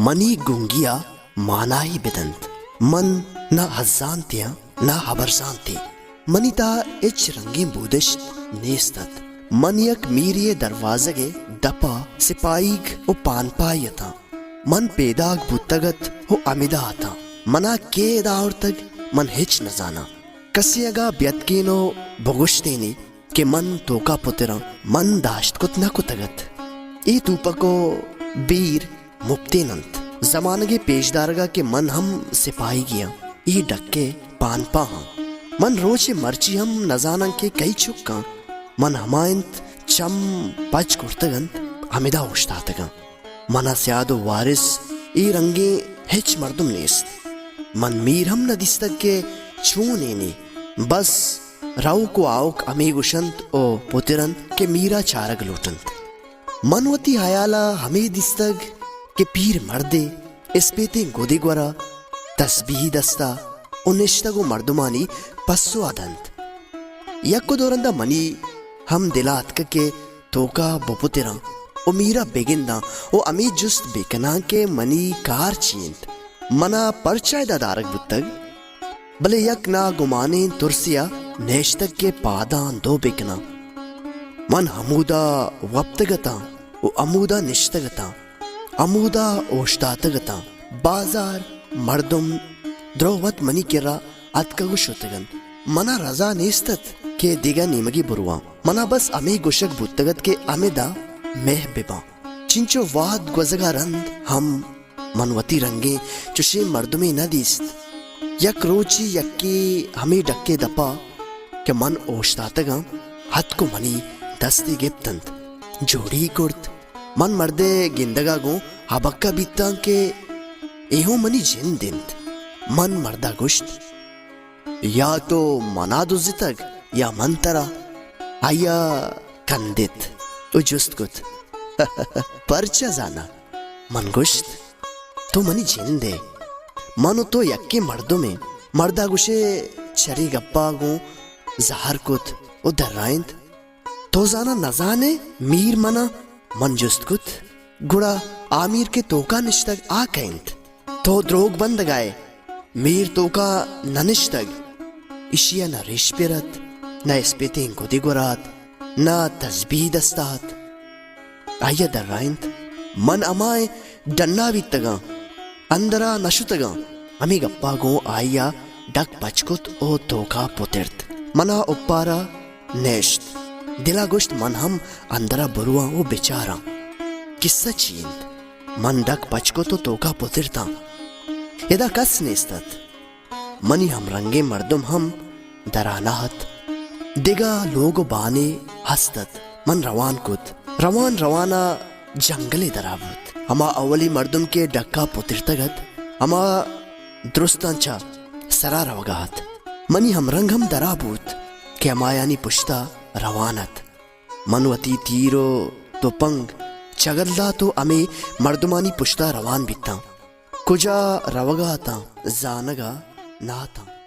منی گونگیا مانائی بدنت من نہ ہزان تیا نہ حبرزان تی منی تا اچ رنگی بودشت نیستت من یک میری دروازگے دپا سپائیگ او پان پایتا من پیداگ بودتگت ہو امیدہ آتا منا کے داور تگ من ہچ نزانا کسی اگا بیتکینو بگشتینی کہ من توکا پترا من داشت کت نہ کتگت ای توپکو بیر مبتیننت زمانگے پیشدارگا کہ من ہم سپاہی گیا ای ڈکے پان پا ہاں من روچے مرچی ہم نزانن کے کئی چکاں من ہمائنت چم پچ کرتگن ہمیدہ ہوشتاتگا منا سیاد و وارث ای رنگے ہچ مردم نیست من میر ہم ندیستگ کے چونینی بس راو کو آوک امی گشنت او پترن کے میرا چارگ لوٹنت منوتی حیالا ہمیں دستگ کہ پیر مردے اس پیتے گودے گورا تسبیح دستا او نشتگو مردمانی پسو آدند یکو دورندہ منی ہم دلات کے توکا بپتران او میرا بیگندہ او امی جست بیکنان کے منی کار چیند منا پرچائے دا دارک بتگ بلے یک نا گمانے ترسیا نیشتگ کے پادان دو بکنا من ہمودا وپتگتا او امودا نشتگتا امودا اوشتاتگتا بازار مردم دروت منی کرا اتکگو شتگن منا رضا نیستت کہ دیگا نیمگی بروا منا بس امی گوشک بودتگت کے امی دا مہ ببا چنچو واد گوزگا رند ہم منوتی رنگے چوشے مردمی ندیست یک روچی یکی ہمیں ڈکے دپا کہ من اوشتاتگا حد کو منی دستی گپتند جوڑی کرت من مردے گندگا گو حبکا بیتاں کہ ایہو منی جن دند من مردہ گشت یا تو منا دوزتگ یا من ترا آیا کندت او جست کت پرچہ زانا من گشت تو منی جن دے منو تو یکی مردوں میں مردہ گوشے چری گپا گو زہر کت او در رائند تو زانا نزانے میر منا من جست کت گڑا آمیر کے توکا نشتگ آ کہند تو دروگ بند گائے میر توکا ننشتگ اشیا نہ ریش پیرت نہ اس پیتیں گودی گورات نہ تسبیح دستات آیا در رائند من امائے ڈنا بیتگا اندرا نشتگا امی گپا گو آیا ڈک پچکت او توکا پترت منا اپارا نیشت دلا گشت من ہم اندرا بروا او بیچارا قصہ چیند من ڈک پچکت او توکا پترتا یدا کس نیستت منی ہم رنگے مردم ہم درانات دیگا لوگ بانے ہستت من روان کت روان روانا جنگل درابت ہما اولی مردم کے ڈکا پترتگت ہما درستانچا سرا روگات منی ہم رنگ ہم درابوت کہ ہما یعنی پشتا روانت منوتی تیرو تو پنگ چگلا تو امی مردمانی پشتا روان بیتا کجا روگاتا زانگا ناتا